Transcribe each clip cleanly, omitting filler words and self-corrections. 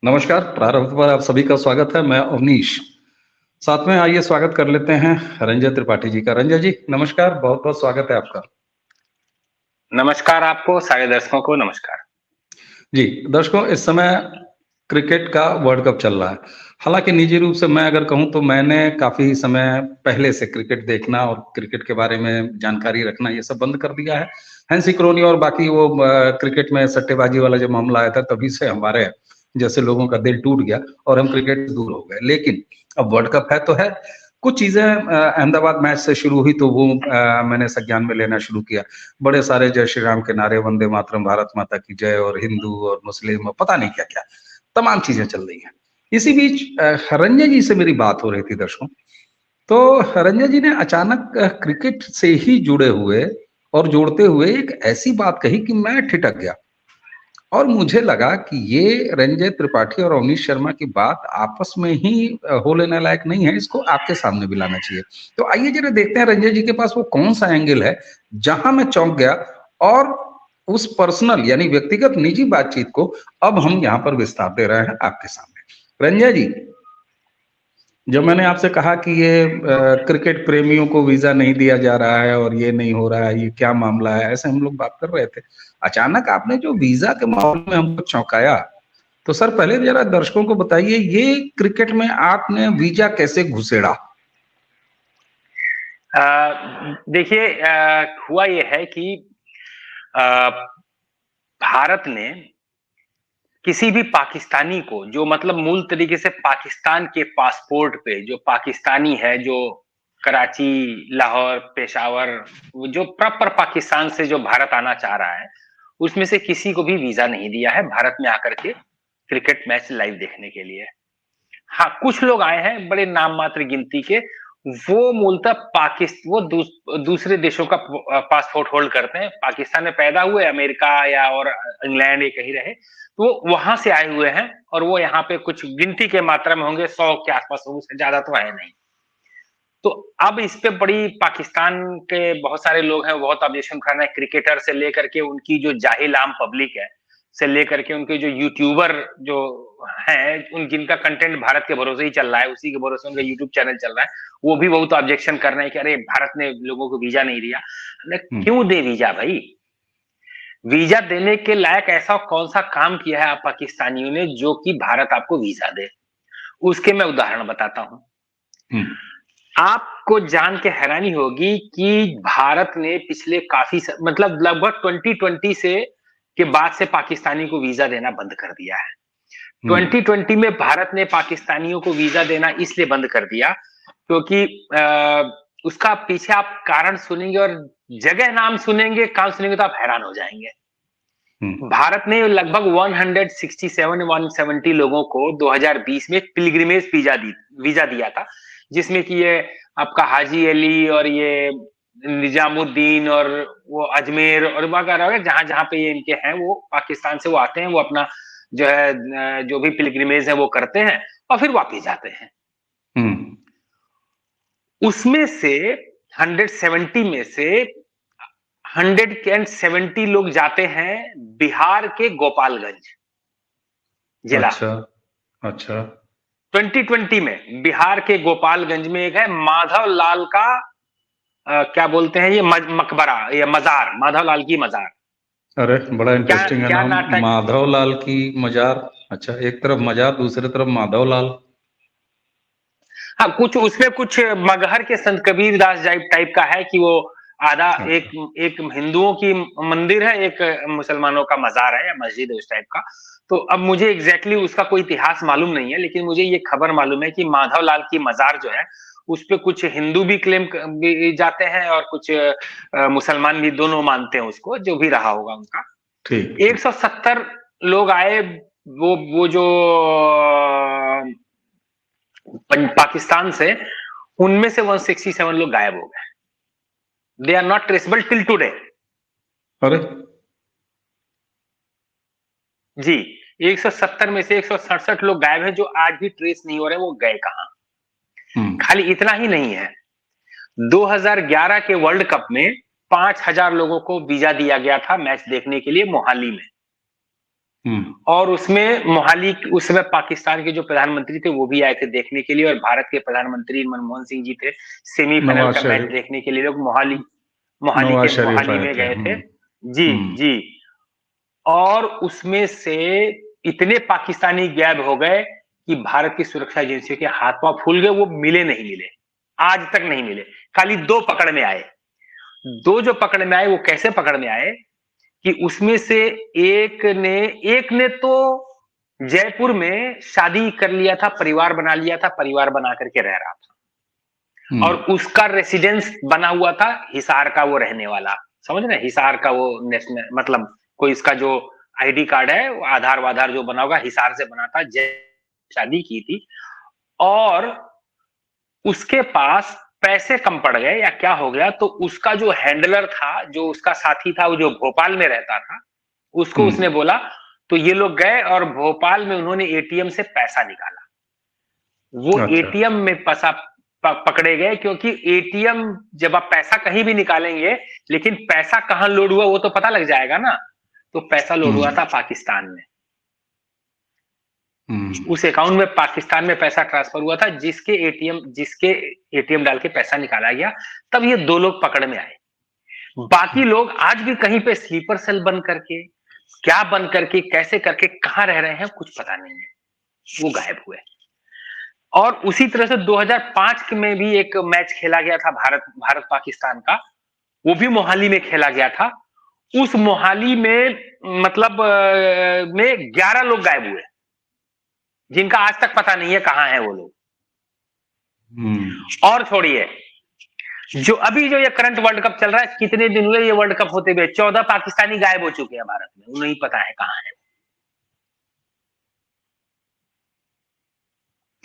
नमस्कार, प्रारंभ पर आप सभी का स्वागत है। मैं अवनीश। साथ में आइए स्वागत कर लेते हैं रंजय त्रिपाठी जी का। रंजय जी, नमस्कार, बहुत-बहुत स्वागत है आपका। नमस्कार आपको, सारे दर्शकों को नमस्कार। जी, दर्शकों इस समय क्रिकेट का वर्ल्ड कप चल रहा है। हालाँकि निजी रूप से मैं अगर कहूँ तो मैंने काफ़ी समय पहले से क्रिकेट देखना और क्रिकेट के बारे में जानकारी रखना ये सब बंद कर दिया है। हैंसी क्रोनी और बाकी वो क्रिकेट में सट्टेबाजी वाला जब मामला आया था तभी से हमारे जैसे लोगों का दिल टूट गया और हम क्रिकेट से दूर हो गए। लेकिन अब वर्ल्ड कप है तो है। कुछ चीज़ें अहमदाबाद मैच से शुरू हुई तो वो मैंने संज्ञान में लेना शुरू किया। बड़े सारे जय श्री राम के नारे, वंदे मातरम, भारत माता की जय और हिंदू और मुस्लिम और पता नहीं क्या-क्या, तमाम चीज़ें चल रही हैं। इसी बीच रंजन जी से मेरी बात हो रही थी दर्शकों, तो रंजन जी ने अचानक क्रिकेट से ही जुड़े हुए और जोड़ते हुए एक ऐसी बात कही कि मैं ठिठक गया और मुझे लगा कि ये रंजय त्रिपाठी और अवनीश शर्मा की बात आपस में ही हो लेने लायक नहीं है, इसको आपके सामने भी लाना चाहिए। तो आइए ज़रा देखते हैं रंजय जी के पास वो कौन-सा एंगल है, जहाँ मैं चौंक गया और उस पर्सनल यानी व्यक्तिगत निजी बातचीत को अब हम यहाँ पर विस्तार दे रहे हैं आपके सामने। रंजय जी, जब मैंने आपसे कहा कि ये क्रिकेट प्रेमियों को वीज़ा नहीं दिया जा रहा है और ये नहीं हो रहा है, ये क्या मामला है? ऐसे हम लोग बात कर रहे थे। अचानक आपने जो वीज़ा के मामले में हमको चौंकाया, तो सर पहले ज़रा दर्शकों को बताइए ये क्रिकेट में आपने वीज़ा कैसे घुसेड़ा? देखिए, हुआ ये है कि अ, भारत ने किसी भी पाकिस्तानी को जो मतलब मूल तरीके से पाकिस्तान के पासपोर्ट पे जो पाकिस्तानी है, जो कराची, लाहौर, पेशावर, वो जो प्रॉपर पाकिस्तान से जो भारत आना चाह रहा है, उसमें से किसी को भी वीज़ा नहीं दिया है भारत में आकर के क्रिकेट मैच लाइव देखने के लिए। हाँ, कुछ लोग आए हैं बड़े नाम मात्र गिनती के, वो मूलतः वो दूसरे देशों का पासपोर्ट होल्ड करते हैं, पाकिस्तान में पैदा हुए, अमेरिका या और इंग्लैंड या कहीं रहे, तो वो वहां से आए हुए हैं और वो यहाँ पे कुछ गिनती के मात्रा में होंगे, 100 के आसपास होंगे, उससे ज्यादा तो है नहीं। तो अब इस पे बड़ी पाकिस्तान के बहुत सारे लोग हैं, बहुत ऑब्जेक्शन कर रहे हैं, क्रिकेटर से लेकर के उनकी जो जाहिल आम पब्लिक है, से लेकर के उनके जो यूट्यूबर जो हैं, उन जिनका कंटेंट भारत के भरोसे ही चल रहा है, उसी के भरोसे उनका यूट्यूब चैनल चल रहा है, वो भी बहुत ऑब्जेक्शन कर रहे हैं कि अरे भारत ने लोगों को वीजा नहीं दिया। क्यों दे वीजा भाई? वीजा देने के लायक ऐसा कौन सा काम किया है आप पाकिस्तानियों ने जो कि भारत आपको वीजा दे? उसके मैं उदाहरण बताता हूं। आपको जान के हैरानी होगी कि भारत ने पिछले मतलब लगभग 2020 से के बाद से पाकिस्तानी को वीजा देना बंद कर दिया है। 2020 में भारत ने पाकिस्तानियों को वीजा देना इसलिए बंद कर दिया क्योंकि उसका पीछे आप कारण सुनेंगे और जगह नाम सुनेंगे, काम सुनेंगे तो आप हैरान हो जाएंगे। भारत ने लगभग 170 लोगों को 2020 में पिलग्रिमेज वीजा दिया था, जिसमें कि ये आपका हाजी अली और ये निजामुद्दीन और वो अजमेर और वगैरह जहां जहां पे ये इनके हैं, वो पाकिस्तान से वो आते हैं, वो अपना जो है जो भी पिलग्रिमेज है वो करते हैं और फिर वापिस जाते हैं। उसमें से 170 में से 170 लोग जाते हैं बिहार के गोपालगंज जिला। अच्छा, अच्छा। 2020 में बिहार के गोपालगंज में एक है माधव लाल का क्या बोलते हैं ये मकबरा या मजार, माधव लाल की मजार। अरे बड़ा इंटरेस्टिंग है क्या नाम, नाटक। माधव लाल की मजार। अच्छा, एक तरफ मजार, दूसरी तरफ माधव लाल। हाँ, कुछ उसमें कुछ मगहर के संत कबीर दास टाइप का है कि वो आधा एक हिंदुओं की मंदिर है, एक मुसलमानों का मजार है या मस्जिद है उस टाइप का। तो अब मुझे एग्जैक्टली उसका कोई इतिहास मालूम नहीं है, लेकिन मुझे ये खबर मालूम है कि माधव लाल की मजार जो है उस पे कुछ हिंदू भी क्लेम भी जाते हैं और कुछ मुसलमान भी, दोनों मानते हैं उसको, जो भी रहा होगा उनका। 170 लोग आए, वो जो पाकिस्तान से, उनमें से 167 लोग गायब हो गए। They are not traceable till today. अरे जी, 170 में से 167 लोग गायब हैं जो आज भी ट्रेस नहीं हो रहे, वो गए कहां। खाली इतना ही नहीं है, 2011 के वर्ल्ड कप में 5000 लोगों को वीजा दिया गया था मैच देखने के लिए मोहाली में। और उसमें मोहाली, उस समय पाकिस्तान के जो प्रधानमंत्री थे वो भी आए थे देखने के लिए, और भारत के प्रधानमंत्री मनमोहन सिंह जी थे। सेमीफाइनल का मैच देखने के लिए लोग मोहाली मोहाली में गए थे। जी जी। और उसमें से इतने पाकिस्तानी गायब हो गए कि भारत की सुरक्षा एजेंसियों के हाथ पांव फूल गए, वो मिले, आज तक नहीं मिले। खाली 2 पकड़ में आए। 2 जो पकड़ में आए वो कैसे पकड़ में आए कि उसमें से एक ने तो जयपुर में शादी कर लिया था, परिवार बना लिया था, परिवार बना करके रह रहा था, और उसका रेसिडेंस बना हुआ था हिसार का, वो रहने वाला, समझ रहे, हिसार का वो नेशनल, मतलब कोई इसका जो आईडी कार्ड है, आधार वाधार जो बना होगा हिसार से बना था, शादी की थी, और उसके पास पैसे कम पड़ गए या क्या हो गया, तो उसका जो हैंडलर था, जो उसका साथी था, वो जो भोपाल में रहता था, उसको उसने बोला, तो ये लोग गए और भोपाल में उन्होंने एटीएम से पैसा निकाला। वो एटीएम में पैसा पकड़े गए, क्योंकि एटीएम जब आप पैसा कहीं भी निकालेंगे, लेकिन पैसा कहां लोड हुआ वो तो पता लग जाएगा ना। तो पैसा लोड हुआ था पाकिस्तान में, उस अकाउंट में पाकिस्तान में पैसा ट्रांसफर हुआ था, जिसके एटीएम डाल के पैसा निकाला गया। तब ये 2 लोग पकड़ में आए। बाकी लोग आज भी कहीं पे स्लीपर सेल बंद करके, क्या बंद करके, कैसे करके, कहां रह रहे हैं कुछ पता नहीं है, वो गायब हुए। और उसी तरह से 2005 में भी एक मैच खेला गया था भारत पाकिस्तान का, वो भी मोहाली में खेला गया था। उस मोहाली में मतलब में 11 लोग गायब हुए, जिनका आज तक पता नहीं है कहां है वो लोग। और छोड़िए, जो अभी जो ये करंट वर्ल्ड कप चल रहा है, कितने दिन हुए ये वर्ल्ड कप होते हुए, 14 पाकिस्तानी गायब हो चुके हैं भारत में, उन्हें नहीं पता है कहां है।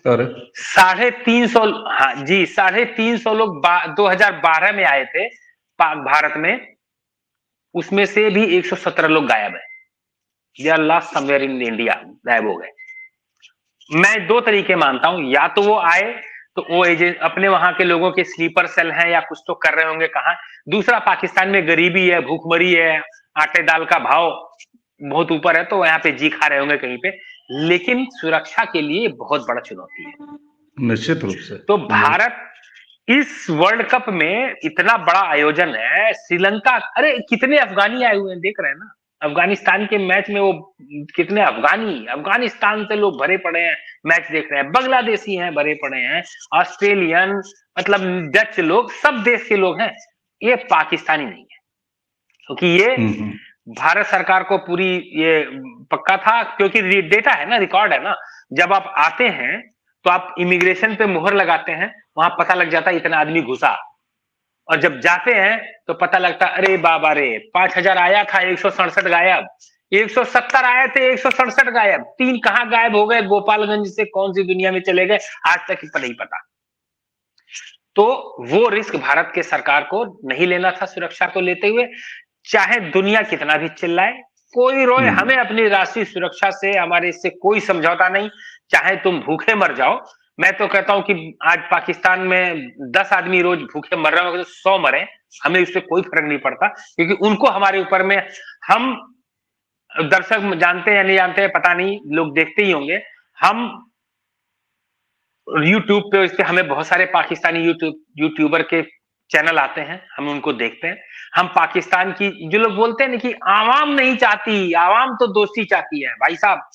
350, हाँ जी, 350 लोग 2012 में आए थे भारत में, उसमें से भी 117 लोग गायब है। They are lost somewhere in India, गायब हो गए। मैं 2 तरीके मानता हूं, या तो वो आए तो वो एजेंट अपने वहां के लोगों के स्लीपर सेल हैं या कुछ तो कर रहे होंगे कहां। दूसरा, पाकिस्तान में गरीबी है, भूखमरी है, आटे दाल का भाव बहुत ऊपर है, तो यहाँ पे जी खा रहे होंगे कहीं पे, लेकिन सुरक्षा के लिए बहुत बड़ा चुनौती है, निश्चित रूप से। तो भारत इस वर्ल्ड कप में इतना बड़ा आयोजन है, श्रीलंका, अरे कितने अफगानी आए हुए हैं, देख रहे हैं ना, अफगानिस्तान के मैच में वो कितने अफगानिस्तान से लोग भरे पड़े हैं, मैच देख रहे हैं, बांग्लादेशी हैं भरे पड़े हैं, ऑस्ट्रेलियन, मतलब डच लोग, सब देश के लोग हैं, ये पाकिस्तानी नहीं है, क्योंकि ये भारत सरकार को पूरी ये पक्का था, क्योंकि डेटा है ना, रिकॉर्ड है ना, जब आप आते हैं तो आप इमिग्रेशन पे मुहर लगाते हैं, वहां पता लग जाता है इतना आदमी घुसा, और जब जाते हैं तो पता लगता अरे बाबा रे, 5000 आया था, 167 गायब, 170 आए थे, 167 गायब, 3 कहां गायब हो गए, गोपालगंज से कौन सी दुनिया में चले गए, आज तक नहीं पता। तो वो रिस्क भारत के सरकार को नहीं लेना था, सुरक्षा को लेते हुए, चाहे दुनिया कितना भी चिल्लाए, कोई रोए, हमें अपनी राष्ट्रीय सुरक्षा से, हमारे इससे कोई समझौता नहीं, चाहे तुम भूखे मर जाओ। मैं तो कहता हूं कि आज पाकिस्तान में 10 आदमी रोज भूखे मर रहे हो, तो 100 मरे, हमें इससे कोई फर्क नहीं पड़ता, क्योंकि उनको हमारे ऊपर में, हम दर्शक जानते हैं या नहीं जानते हैं पता नहीं, लोग देखते ही होंगे, हम यूट्यूब पे, इस पे हमें बहुत सारे पाकिस्तानी यूट्यूबर के चैनल आते हैं, हम उनको देखते हैं। हम पाकिस्तान की, जो लोग बोलते हैं ना कि आवाम नहीं चाहती, आवाम तो दोस्ती चाहती है, भाई साहब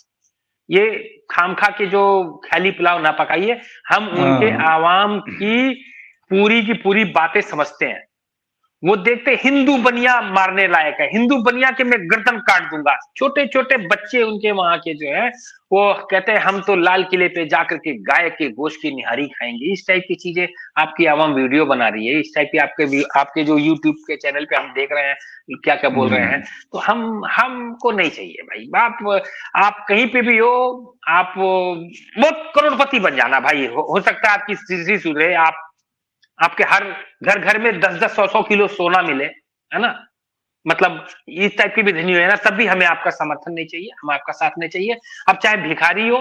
ये खामखा के जो ख्याली पुलाव ना पकाइए, हम उनके आवाम की पूरी बातें समझते हैं। वो देखते हिंदू बनिया मारने लायक है, हिंदू बनिया के मैं गर्दन काट दूंगा, छोटे छोटे बच्चे उनके वहां के जो है वो कहते हैं हम तो लाल किले पे जाकर के गाय के गोश्त की निहारी खाएंगे, इस टाइप की चीजें आपकी आवाम वीडियो बना रही है, इस टाइप की आपके जो यूट्यूब के चैनल पे हम देख रहे हैं क्या क्या बोल रहे हैं, तो हमको नहीं चाहिए भाई। आप कहीं पे भी हो, आप बहुत करोड़पति बन जाना भाई, हो सकता है आपकी स्थिति सुधरे, आपके हर घर में 10-10, 100-100 किलो सोना मिले, है ना, मतलब इस टाइप की भी धनी है ना, तब भी हमें आपका समर्थन नहीं चाहिए, हम आपका साथ नहीं चाहिए। अब चाहे भिखारी हो,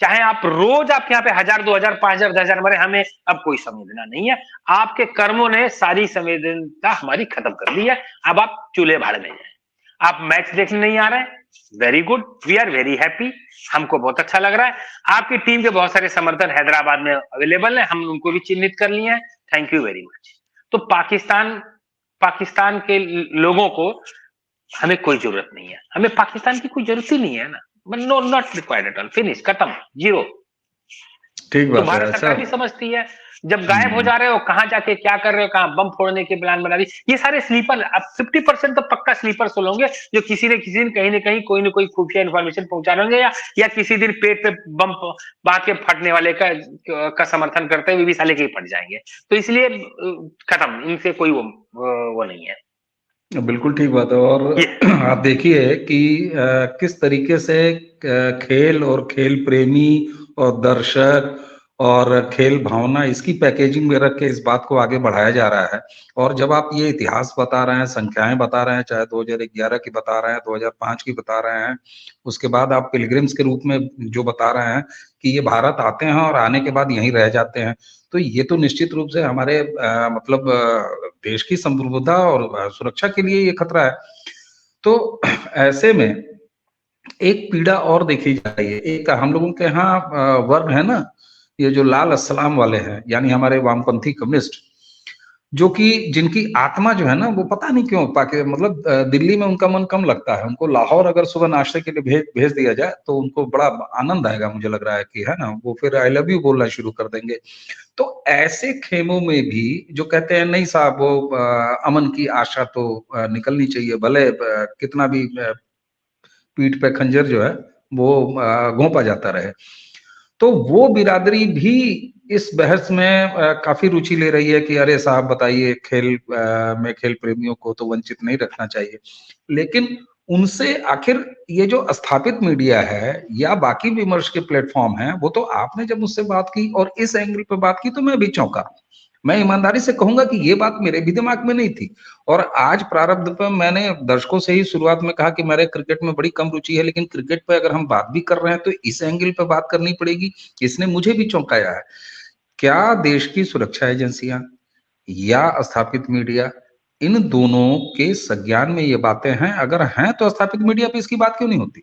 चाहे आप रोज आप यहाँ पे 1000, 2000, 5000, 10,000 मरे, हमें अब कोई संवेदना नहीं है। आपके कर्मों ने सारी संवेदनता हमारी खत्म कर दी है, अब आप चूल्हे भाड़ में जाए। आप मैच देखने नहीं आ रहे हैं, very good, we are very happy, हमको बहुत अच्छा लग रहा है। आपकी टीम के बहुत सारे समर्थक हैदराबाद में अवेलेबल है, हम उनको भी चिन्हित कर लिए हैं, थैंक यू वेरी मच। तो पाकिस्तान के लोगों को हमें कोई जरूरत नहीं है, हमें पाकिस्तान की कोई जरूरत ही नहीं है ना, no not required at all, finish, खत्म, जीरो। ठीक तो बात है। भारत अच्छा। सरकार भी समझती है, जब गायब हो जा रहे हो, कहां जाके क्या कर रहे हो, कहां बम फोड़ने के प्लान बना रही, ये सारे स्लीपर, अब 50% तो पक्का स्लीपर सोल होंगे, जो किसी न कहीं ना कहीं कोई ना कोई खुफिया इन्फॉर्मेशन पहुंचा रहे होंगे, या किसी दिन पेट पे बम बांध के फटने वाले का समर्थन करते हुए भी साले के ही फट जाएंगे। तो इसलिए खत्म, इनसे कोई वो नहीं है। बिल्कुल ठीक बात है। और आप देखिए कि किस तरीके से खेल और खेल प्रेमी और दर्शक और खेल भावना इसकी पैकेजिंग में रख के इस बात को आगे बढ़ाया जा रहा है। और जब आप ये इतिहास बता रहे हैं, संख्याएं बता रहे हैं, चाहे 2011 की बता रहे हैं, 2005 की बता रहे हैं, उसके बाद आप पिलग्रिम्स के रूप में जो बता रहे हैं कि ये भारत आते हैं और आने के बाद यहीं रह जाते हैं, तो ये तो निश्चित रूप से हमारे मतलब देश की संप्रभुता और सुरक्षा के लिए ये खतरा है। तो ऐसे में एक पीड़ा और देखी जा रही है। एक हम लोगों के यहाँ वर्ग है ना, ये जो लाल अस्सलाम वाले हैं, यानी हमारे वामपंथी कम्युनिस्ट, जो कि जिनकी आत्मा जो है ना, वो पता नहीं क्यों मतलब दिल्ली में उनका मन कम लगता है। उनको लाहौर अगर सुबह नाश्ते के लिए भेज दिया जाए तो उनको बड़ा आनंद आएगा, मुझे लग रहा है कि, है ना, वो फिर आई लव यू बोलना शुरू कर देंगे। तो ऐसे खेमों में भी जो कहते हैं नहीं साहब, वो अमन की आशा तो निकलनी चाहिए, भले कितना भी पीठ पे खंजर जो है वो घोंपा जाता रहे। तो वो बिरादरी भी इस बहस में काफी रुचि ले रही है कि अरे साहब बताइए, खेल में खेल प्रेमियों को तो वंचित नहीं रखना चाहिए। लेकिन उनसे आखिर ये जो स्थापित मीडिया है या बाकी विमर्श के प्लेटफॉर्म हैं, वो तो आपने जब मुझसे बात की और इस एंगल पे बात की तो मैं भी चौंका। मैं ईमानदारी से कहूंगा कि ये बात मेरे भी दिमाग में नहीं थी। और आज प्रारब्ध पे मैंने दर्शकों से ही शुरुआत में कहा कि मेरे क्रिकेट में बड़ी कम रुचि है, लेकिन क्रिकेट पे अगर हम बात भी कर रहे हैं तो इस एंगल पे बात करनी पड़ेगी। इसने मुझे भी चौंकाया है। क्या देश की सुरक्षा एजेंसियां या स्थापित मीडिया, इन दोनों के संज्ञान में ये बातें हैं? अगर हैं तो स्थापित मीडिया पे इसकी बात क्यों नहीं होती?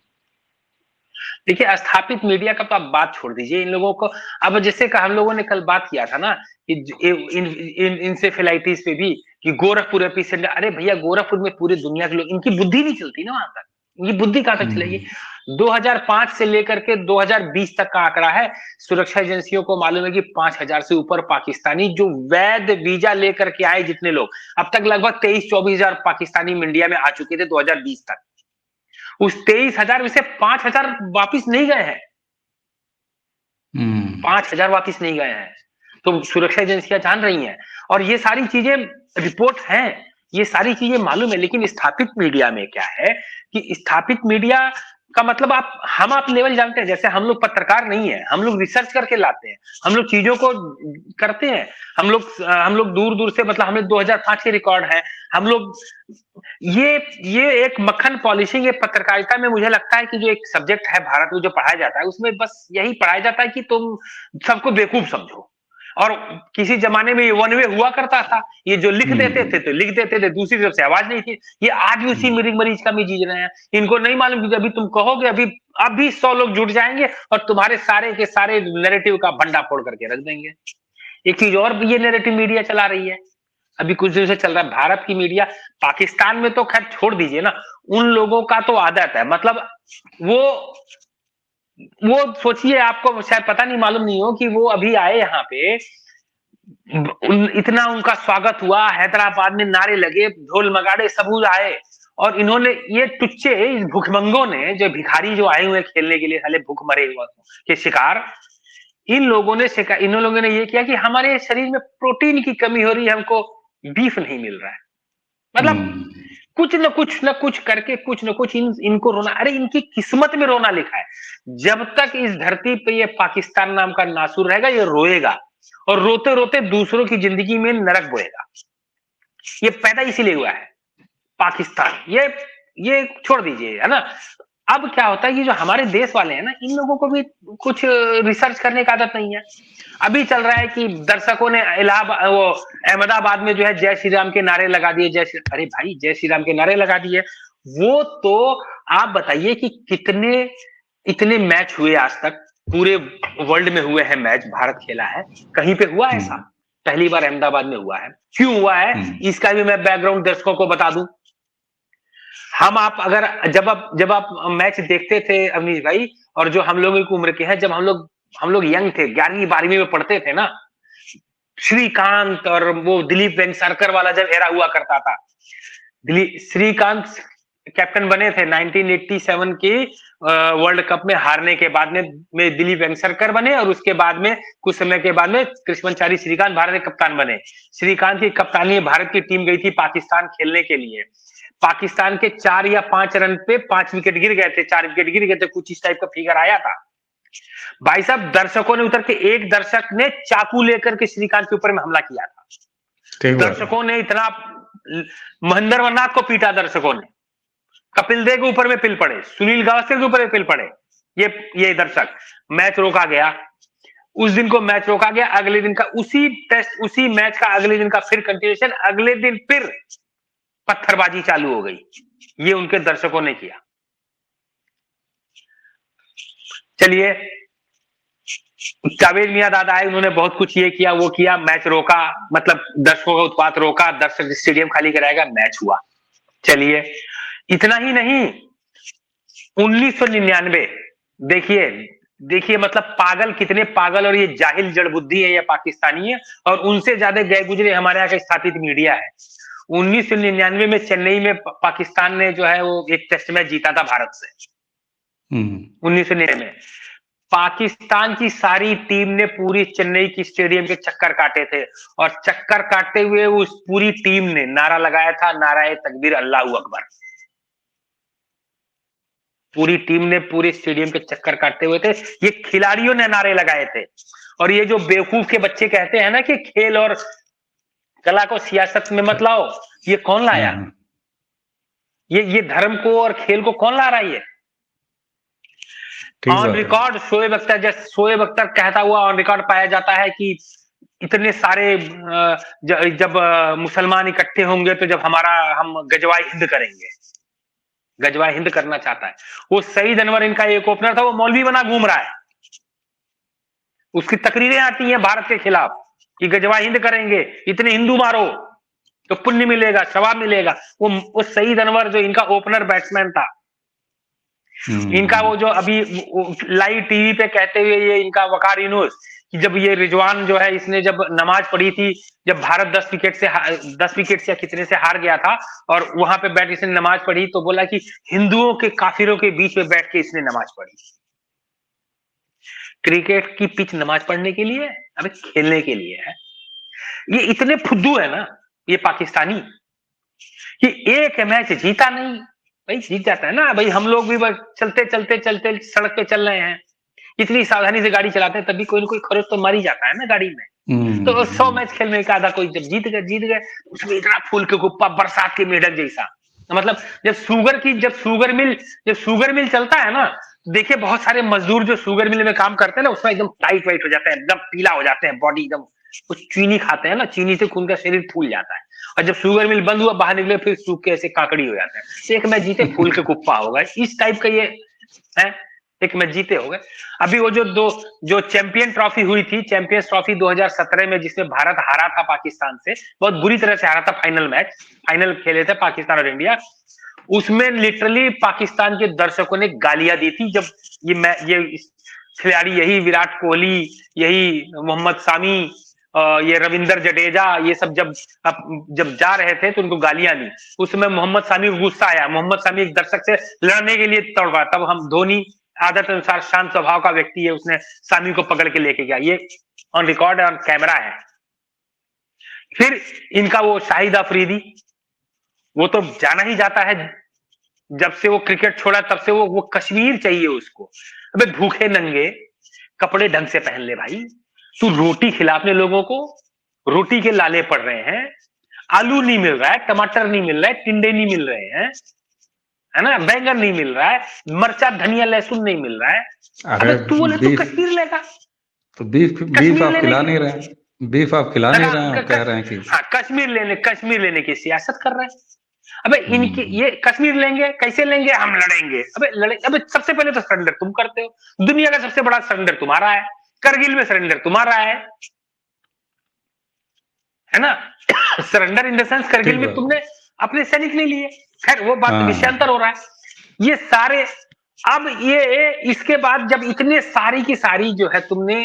देखिए, स्थापित मीडिया का तो आप बात छोड़ दीजिए, इन लोगों को अब जैसे हम लोगों ने कल बात किया था ना कि इंसेफेलाइटिस पे भी, कि गोरखपुर एपिसेंटर, अरे भैया गोरखपुर में पूरे दुनिया के लोग, इनकी बुद्धि नहीं चलती ना वहां तक, इनकी बुद्धि कहां तक चलेगी। 2005 से लेकर के 2020 तक का आंकड़ा है, सुरक्षा एजेंसियों को मालूम है कि 5000 से ऊपर पाकिस्तानी जो वैध वीजा लेकर के आए, जितने लोग अब तक लगभग 23-24 हजार पाकिस्तानी इंडिया में आ चुके थे 2020 तक। उस 23,000 में से 5,000 वापिस नहीं गए हैं, 5,000 वापिस नहीं गए हैं। तो सुरक्षा एजेंसियां जान रही हैं और ये सारी चीजें रिपोर्ट हैं, ये सारी चीजें मालूम है। लेकिन स्थापित मीडिया में क्या है कि स्थापित मीडिया का मतलब आप लेवल जानते हैं, जैसे हम लोग पत्रकार नहीं है, हम लोग रिसर्च करके लाते हैं, हम लोग चीजों को करते हैं, हम लोग दूर दूर से, मतलब हमें 2005 के रिकॉर्ड है, हम लोग ये एक मक्खन पॉलिशिंग, ये पत्रकारिता में मुझे लगता है कि जो एक सब्जेक्ट है भारत में जो पढ़ाया जाता है, उसमें बस यही पढ़ाया जाता है कि तुम सबको बेवकूफ समझो। और किसी जमाने में ये वन वे हुआ करता था, ये जो लिख देते थे तो लिख देते थे, दूसरी तरफ से आवाज नहीं थी। ये आज भी उसी मरीज का भी जी रहे हैं। इनको नहीं मालूम कि अभी तुम कहोगे, अभी 100 लोग जुट जाएंगे और तुम्हारे सारे के सारे नैरेटिव का भंडा फोड़ करके रख देंगे। एक चीज और भी ये नैरेटिव मीडिया चला रही है, अभी कुछ दिन से चल रहा है भारत की मीडिया। पाकिस्तान में तो खैर छोड़ दीजिए ना, उन लोगों का तो आदत है, मतलब वो सोचिए, आपको शायद पता नहीं, मालूम नहीं हो कि वो अभी आए यहाँ पे, इतना उनका स्वागत हुआ, हैदराबाद में नारे लगे, ढोल मगाड़े सब आए, और इन्होंने, ये टुच्चे, इस भूखमंगों ने, जो भिखारी जो आए हुए खेलने के लिए, साले भूख मरे हुए के शिकार, इन लोगों ने ये किया कि हमारे शरीर में प्रोटीन की कमी हो रही है, हमको बीफ नहीं मिल रहा है। मतलब कुछ न कुछ करके, कुछ न कुछ इनको रोना, अरे इनकी किस्मत में रोना लिखा है। जब तक इस धरती पे ये पाकिस्तान नाम का नासुर रहेगा, ये रोएगा और रोते रोते दूसरों की जिंदगी में नरक बोएगा। ये पैदा इसीलिए हुआ है पाकिस्तान। ये छोड़ दीजिए, है ना। अब क्या होता है कि जो हमारे देश वाले हैं ना, इन लोगों को भी कुछ रिसर्च करने की आदत नहीं है। अभी चल रहा है कि दर्शकों ने अहमदाबाद में जो है जय श्री राम के नारे लगा दिए, अरे भाई जय श्री राम के नारे लगा दिए, वो तो आप बताइए कि कितने इतने मैच हुए आज तक, पूरे वर्ल्ड में हुए हैं मैच, भारत खेला है, कहीं पे हुआ ऐसा? पहली बार अहमदाबाद में हुआ है। क्यों हुआ है इसका भी मैं बैकग्राउंड दर्शकों को बता दूं। हम आप अगर जब आप मैच देखते थे अवनीश भाई, और जो हम लोगों की उम्र के हैं, जब हम लोग यंग थे, 11वीं 12वीं में पढ़ते थे ना, श्रीकांत और वो दिलीप वेंगसरकर वाला जब एरा हुआ करता था, श्रीकांत कैप्टन बने थे 1987 के वर्ल्ड कप में हारने के बाद में दिलीप वेंगसरकर बने, और उसके बाद में कुछ समय के बाद में कृष्णचारी श्रीकांत भारत के कप्तान बने। श्रीकांत की कप्तानी में भारत की टीम गई थी पाकिस्तान खेलने के लिए। पाकिस्तान के 4 या 5 रन पे 5 विकेट गिर गए थे, 4 विकेट गिर गए थे, कुछ इस टाइप का फिगर आया था। भाई साहब, दर्शकों ने उतर के, एक दर्शक ने चाकू लेकर के श्रीकांत के ऊपर में हमला किया था। दर्शकों ने इतना, महेंद्र वरनाथ को पीटा दर्शकों ने, कपिल देव के ऊपर में पिल पड़े, सुनील गावस्कर के ऊपर में पिल पड़े। ये दर्शक, मैच रोका गया, उस दिन को मैच रोका गया। अगले दिन का उसी मैच का अगले दिन का फिर कंटिन्यूएशन, अगले दिन फिर पत्थरबाजी चालू हो गई। ये उनके दर्शकों ने किया। चलिए, जावेद मियां दादा आए, उन्होंने बहुत कुछ ये किया वो किया, मैच रोका, मतलब दर्शकों का उत्पात रोका, दर्शक स्टेडियम खाली कराएगा, मैच हुआ। चलिए, इतना ही नहीं, 1999, देखिए मतलब पागल, कितने पागल और ये जाहिल जड़ बुद्धि है, ये पाकिस्तानी है, और उनसे ज्यादा गए गुजरे हमारे यहाँ का स्थापित मीडिया है। 1999 में चेन्नई में पाकिस्तान ने जो है वो एक टेस्ट मैच जीता था भारत से। 1999 में पाकिस्तान की सारी टीम ने पूरी चेन्नई की स्टेडियम के चक्कर काटे थे, और चक्कर काटते हुए उस पूरी टीम ने नारा लगाया था, नाराए तकबीर अल्लाहू अकबर। पूरी टीम ने पूरे स्टेडियम के चक्कर काटते हुए थे, ये खिलाड़ियों ने नारे लगाए थे। और ये जो बेवकूफ के बच्चे कहते हैं ना कि खेल और कला को सियासत में मत लाओ, ये कौन लाया? ये धर्म को और खेल को कौन ला रहा है? ये ऑन रिकॉर्ड शोएब अख्तर कहता हुआ ऑन रिकॉर्ड पाया जाता है कि इतने सारे जब मुसलमान इकट्ठे होंगे तो जब हम गजवाए हिंद करेंगे। गजवाए हिंद करना चाहता है वो। सईद अनवर इनका एक ओपनर था, वो मौलवी बना घूम रहा है। उसकी तकरीरें आती हैं भारत के खिलाफ कि गजवाए हिंद करेंगे, इतने हिंदू मारो तो पुण्य मिलेगा, सवाब मिलेगा। वो सईद अनवर जो इनका ओपनर बैट्समैन था, इनका वो जो अभी लाइव टीवी पे कहते हुए ये इनका वकार यूनुस कि जब ये रिजवान जो है, इसने जब नमाज पढ़ी थी, जब भारत 10 विकेट से या कितने से हार गया था, और वहां पे बैठ इसने नमाज पढ़ी, तो बोला कि हिंदुओं के काफिरों के बीच में बैठ के इसने नमाज पढ़ी। क्रिकेट की पिच नमाज पढ़ने के लिए, अबे खेलने के लिए है। ये इतने फुद्दू है ना ये पाकिस्तानी कि एक मैच जीता नहीं। भाई जीत जाता है ना भाई, हम लोग भी चलते सड़क पे चल रहे हैं, इतनी सावधानी से गाड़ी चलाते हैं, तभी कोई ना कोई खरोच तो मर ही जाता है ना गाड़ी में। तो 100 मैच खेलने का आधा कोई जब जीत गए उसमें इतना फूल के कुप्पा, बरसात के मेढक जैसा। मतलब जब शुगर मिल चलता है ना, देखिए बहुत सारे मजदूर जो शुगर मिल में काम करते हैं ना, उसमें एकदम टाइट वाइट हो जाते हैं, एकदम पीला हो जाते हैं, बॉडी एकदम, कुछ चीनी खाते हैं ना, चीनी से उनका शरीर फूल जाता है, और जब शुगर मिल बंद हुआ बाहर निकले फिर सूख के ऐसे काकड़ी हो जाते हैं। एक मैच जीते फूल के कुप्पा हो गए, इस टाइप का ये है। एक मैच जीते हो गए। अभी वो जो चैंपियन ट्रॉफी हुई थी, चैंपियंस ट्रॉफी 2017 में, जिसमें भारत हारा था पाकिस्तान से, बहुत बुरी तरह से हारा था। फाइनल खेले थे पाकिस्तान और इंडिया, उसमें लिटरली पाकिस्तान के दर्शकों ने गालियां दी थी। जब ये खिलाड़ी, यही विराट कोहली, यही मोहम्मद सामी, ये रविंद्र जडेजा, ये सब जब जा रहे थे तो उनको गालियां दी। उस समय मोहम्मद सामी को गुस्सा आया, मोहम्मद सामी एक दर्शक से लड़ने के लिए दौड़ रहा, तब हम धोनी आदत अनुसार शांत स्वभाव का व्यक्ति है, उसने सामी को पकड़ के लेके गया। ये ऑन रिकॉर्ड है, ऑन कैमरा है। फिर इनका वो शाहिद अफरीदी, वो तो जाना ही जाता है, जब से वो क्रिकेट छोड़ा तब से वो कश्मीर चाहिए उसको। अबे भूखे नंगे कपड़े ढंग से पहन ले भाई, तू रोटी खिलाने लोगों को, रोटी के लाले पड़ रहे हैं, आलू नहीं मिल रहा है, टमाटर नहीं मिल रहा है, टिंडे नहीं मिल रहे हैं, है ना, बैंगन नहीं मिल रहा है, मरचा धनिया लहसुन नहीं मिल रहा है। अरे तू बोले तू कश्मीर लेगा, तो बीफ आप खिला नहीं रहे हैं, बीफ आप खिला नहीं रहे हैं, कह रहे हैं कि हाँ कश्मीर लेने की सियासत कर रहे हैं। अबे इनके ये कश्मीर लेंगे, कैसे लेंगे, हम लड़ेंगे, अबे लड़ेंगे, अबे सबसे पहले तो सरेंडर तुम करते हो, दुनिया का सबसे बड़ा सरेंडर तुम्हारा है, करगिल में सरेंडर तुम्हारा है ना। Surrender in the sense Kargil में तुमने अपने सैनिक ले लिए, खैर वो बात विषयांतर हो रहा है। ये सारे अब ये इसके बाद जब इतने सारी की सारी जो है तुमने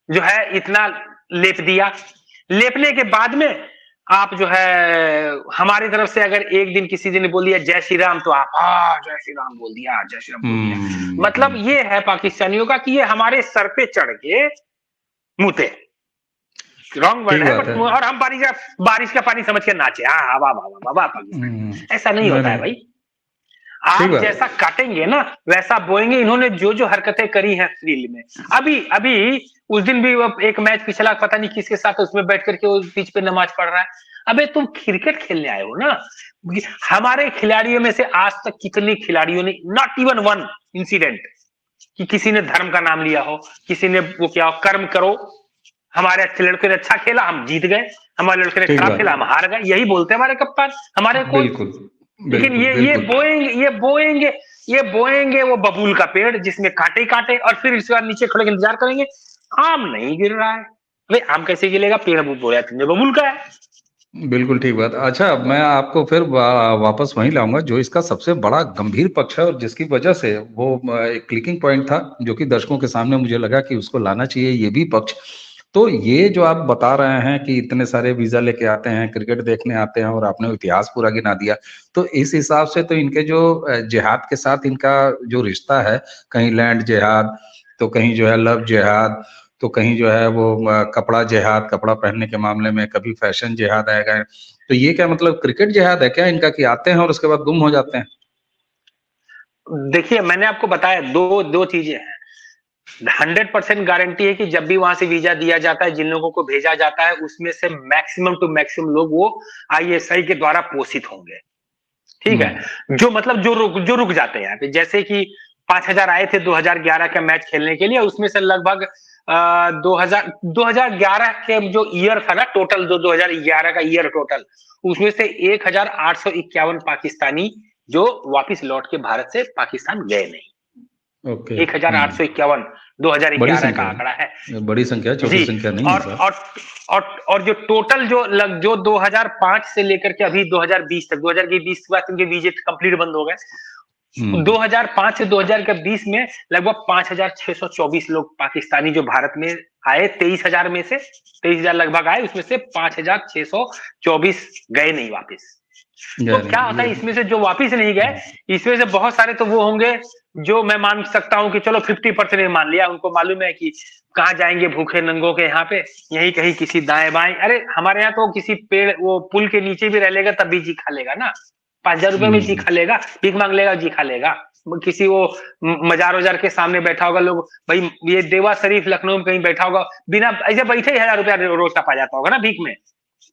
जो है इतना लेप दिया, लेपने के बाद में आप जो है हमारी तरफ से अगर एक दिन किसी दिन बोल दिया जय श्री राम, तो आप जय श्री राम बोल दिया, जय श्री राम बोल दिया। मतलब ये है पाकिस्तानियों का कि ये हमारे सर पे चढ़ के मुते, रॉन्ग वर्ड है, बट और हम बारिश का पानी समझ के नाचे, हाँ वाह वाह वाह पाकिस्तान। ऐसा नहीं होता है भाई, आप जैसा काटेंगे ना वैसा बोएंगे। इन्होंने जो जो हरकतें करी हैं फील्ड में, अभी उस दिन भी एक मैच पिछला पता नहीं किसके साथ, उसमें बैठ करके वो पिच पे नमाज पढ़ रहा है। अबे तुम क्रिकेट खेलने आए हो ना। हमारे खिलाड़ियों में से आज तक कितने खिलाड़ियों ने, नॉट इवन वन इंसिडेंट कि किसी ने धर्म का नाम लिया हो, किसी ने वो क्या हो, कर्म करो, हमारे अच्छे लड़के ने अच्छा खेला हम जीत गए, हमारे लड़के ने खराब खेला हम हार गए, यही बोलते हमारे कप्तान हमारे कोच। लेकिन ये बोएंगे वो बबूल का पेड़ जिसमें कांटे कांटे, और फिर इसके बाद नीचे खड़े इंतजार करेंगे, आम नहीं गिर रहा है। भाई आम कैसे गिरेगा, पेड़ बोया तुमने बबूल का है। बिल्कुल ठीक बात। अच्छा, मैं आपको फिर वापस वहीं लाऊंगा जो इसका सबसे बड़ा गंभीर पक्ष है और जिसकी वजह से वो एक क्लिकिंग पॉइंट था जो कि दर्शकों के सामने मुझे लगा कि उसको लाना चाहिए, ये भी पक्ष। तो ये जो आप बता रहे हैं कि इतने सारे वीजा लेके आते हैं, क्रिकेट देखने आते हैं, और आपने इतिहास पूरा गिना दिया, तो इस हिसाब से तो इनके जो जिहाद के साथ इनका जो रिश्ता है, कहीं लैंड जिहाद, तो कहीं जो है लव जिहाद, तो कहीं जो है वो कपड़ा जिहाद, कपड़ा पहनने के मामले में, कभी फैशन जिहाद आएगा। तो ये क्या मतलब क्रिकेट जिहाद है क्या इनका, कि आते हैं और उसके बाद गुम हो जाते हैं? देखिए मैंने आपको बताया दो चीजें हैं। 100% गारंटी है कि जब भी वहां से वीजा दिया जाता है, जिन लोगों को भेजा जाता है, उसमें से मैक्सिमम टू मैक्सिमम लोग वो ISI के द्वारा पोषित होंगे। ठीक है, जो मतलब जो रुक जाते हैं यहाँ पे, जैसे कि 5000 आए थे 2011 का मैच खेलने के लिए, उसमें से लगभग 2011 के जो ईयर था ना टोटल, 2011 का ईयर टोटल, उसमें से 1851 पाकिस्तानी जो वापिस लौट के भारत से पाकिस्तान गए नहीं। 1851 2011 का आंकड़ा है, बड़ी संख्या, छोटी संख्या नहीं है। और जो टोटल जो 2005 से लेकर के अभी 2020 तक, 2020 के बाद इनके वीजे कंप्लीट बंद हो गए। 2005 से 2020 में लगभग 5624 लोग पाकिस्तानी जो भारत में आए, 23,000 में से 23,000 लगभग आए, उसमें से 5624 गए नहीं वापिस। तो क्या होता है, इसमें से जो वापिस नहीं गए, इसमें से बहुत सारे तो वो होंगे जो मैं मान सकता हूं कि चलो 50% मान लिया, उनको मालूम है कि कहाँ जाएंगे भूखे नंगों के, यहाँ पे यही कहीं किसी दाएं बाएं। अरे हमारे यहाँ तो किसी पेड़ वो पुल के नीचे भी रह लेगा तब भी जी खा लेगा ना, 5,000 रुपए में जी खा लेगा, भीख मांग लेगा जी खा लेगा। किसी वो मजार वजार के सामने बैठा होगा, लोग भाई ये देवा शरीफ लखनऊ में कहीं बैठा होगा, बिना ऐसे बैठे ही 1000 रुपया रोज का पा जाता होगा ना भीख में।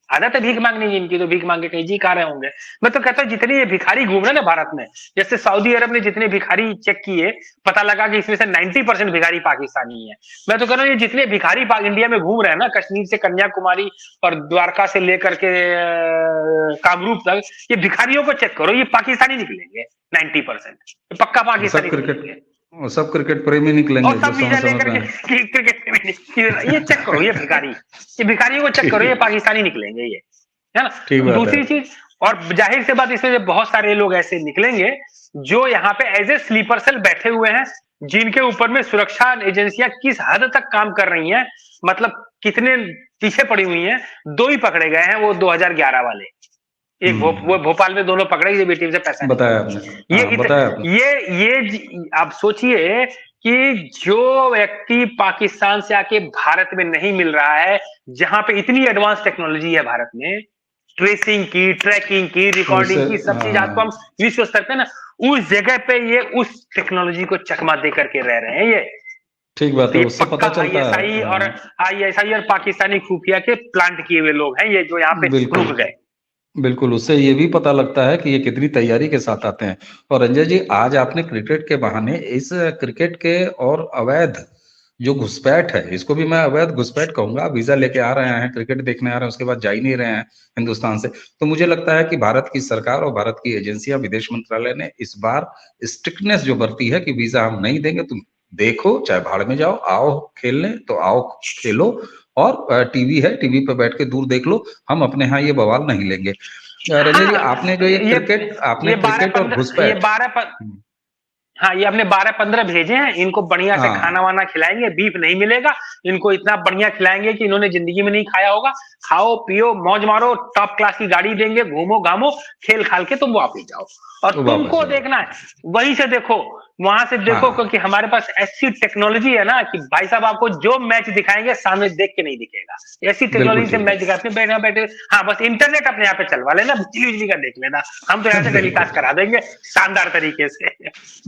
आदत है भीख मांगने की इनकी, तो भीख मांग के कहीं जी खा रहे होंगे। मैं तो कहता हूँ जितने ये भिखारी घूम रहे हैं ना भारत में, जैसे सऊदी अरब ने जितने भिखारी चेक किए, पता लगा कि इसमें से 90% भिखारी पाकिस्तानी है। मैं तो कह रहा हूँ ये जितने भिखारी इंडिया में घूम रहे हैं ना, कश्मीर से कन्याकुमारी और द्वारका से लेकर के कामरूप तक, ये भिखारियों को चेक करो, ये पाकिस्तानी निकलेंगे 90%, पक्का पाकिस्तानी निकलेंगे। सब क्रिकेट प्रेमी निकलेंगे, और सब वीजा लेकर के क्रिकेट प्रेमी, ये चेक करो, ये भिखारियों को चेक करो, ये पाकिस्तानी निकलेंगे, ये है ना। दूसरी चीज, और जाहिर से बात, इसमें बहुत सारे लोग ऐसे निकलेंगे जो यहाँ पे एज ए स्लीपर सेल बैठे हुए हैं, जिनके ऊपर में सुरक्षा एजेंसियां किस हद तक काम कर रही हैं, मतलब कितने पीछे पड़ी हुई हैं। 2 ही पकड़े गए हैं, वो 2011 वाले, एक वो भोपाल में दोनों पकड़े गए बेटीम से पैसा बताया आपने। ये आप सोचिए कि जो व्यक्ति पाकिस्तान से आके भारत में नहीं मिल रहा है, जहां पे इतनी एडवांस टेक्नोलॉजी है भारत में, ट्रेसिंग की, ट्रैकिंग की, रिकॉर्डिंग की, सब चीज आपको हम विश्व स्तर पे ना, उस जगह पे ये उस टेक्नोलॉजी को चकमा दे करके रह रहे हैं। ये ठीक बात है, उससे पता चलता है। ISI और पाकिस्तानी खुफिया के प्लांट किए हुए लोग हैं ये, जो यहाँ पे रुक गए। बिल्कुल, उससे ये भी पता लगता है कि ये कितनी तैयारी के साथ आते हैं। और रंजय जी, आज आपने क्रिकेट के बहाने इस क्रिकेट के और अवैध जो घुसपैठ है, इसको भी मैं अवैध घुसपैठ कहूंगा। वीजा लेके आ रहे हैं, क्रिकेट देखने आ रहे हैं, उसके बाद जा ही नहीं रहे हैं हिंदुस्तान से। तो मुझे लगता है कि भारत की सरकार और भारत की एजेंसियां, विदेश मंत्रालय ने इस बार स्ट्रिक्टनेस जो बरती है कि वीजा हम नहीं देंगे, तुम देखो, चाहे भाड़ में जाओ, आओ खेलने तो आओ खेलो, और टीवी है, टीवी पे बैठ के दूर देख लो, हम अपने यहाँ ये बवाल नहीं लेंगे। रंजन जी, हाँ, आपने जो ये बारह क्रिकेट और पंद्रह ये घुसपैठ। बारह हम्म, हाँ, ये अपने 12-15 भेजे हैं, इनको बढ़िया से खाना हाँ, वाना खिलाएंगे, बीफ नहीं मिलेगा, इनको इतना बढ़िया खिलाएंगे कि इन्होंने जिंदगी में नहीं खाया होगा। खाओ पियो मौज मारो, टॉप क्लास की गाड़ी देंगे, घूमो घामो, खेल खाल के तुम वापस जाओ। और वापस तुमको जाओ। देखना है, वहीं से देखो, वहां से देखो, हाँ, क्योंकि हमारे पास ऐसी टेक्नोलॉजी है ना कि भाई साहब आपको जो मैच दिखाएंगे सामने देख के नहीं दिखेगा। ऐसी बिल्कुल टेक्नोलॉजी से ठीक है। मैच दिखाते बैठे बैठे। हाँ, बस इंटरनेट अपने यहाँ पे चलवा लेना, बिजली बिजली का देख लेना, हम तो यहाँ से टेलीकास्ट बिल्कुल, करा देंगे शानदार तरीके से।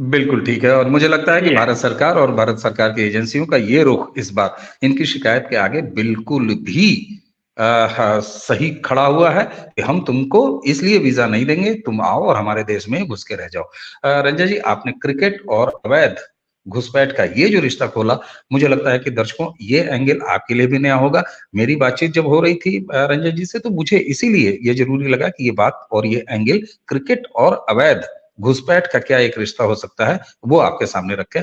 बिल्कुल ठीक है। और मुझे लगता है कि ये है। भारत सरकार और भारत सरकार की एजेंसियों का ये रुख इस बार इनकी शिकायत के आगे बिल्कुल भी सही खड़ा हुआ है कि हम तुमको इसलिए वीजा नहीं देंगे, तुम आओ और हमारे देश में घुस के रह जाओ। रंजन जी, आपने क्रिकेट और अवैध घुसपैठ का ये जो रिश्ता खोला, मुझे लगता है कि दर्शकों ये एंगल आपके लिए भी नया होगा। मेरी बातचीत जब हो रही थी रंजन जी से, तो मुझे इसीलिए ये जरूरी लगा कि ये बात और ये एंगल क्रिकेट और अवैध घुसपैठ का क्या एक रिश्ता हो सकता है, वो आपके सामने रखें।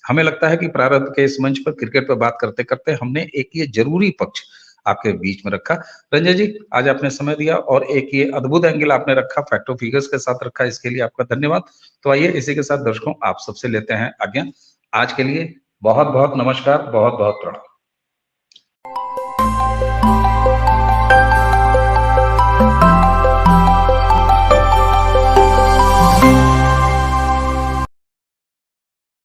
हमें लगता है कि प्रारंभ के इस मंच पर क्रिकेट पर बात करते करते हमने एक ये जरूरी पक्ष आपके बीच में रखा। रंजन जी, आज आपने समय दिया और एक ये अद्भुत एंगल आपने रखा, फैक्ट और फिगर्स के साथ रखा, इसके लिए आपका धन्यवाद। तो आइए इसी के साथ दर्शकों आप सबसे लेते हैं आज्ञा। आज के लिए बहुत बहुत नमस्कार, बहुत बहुत प्रणाम।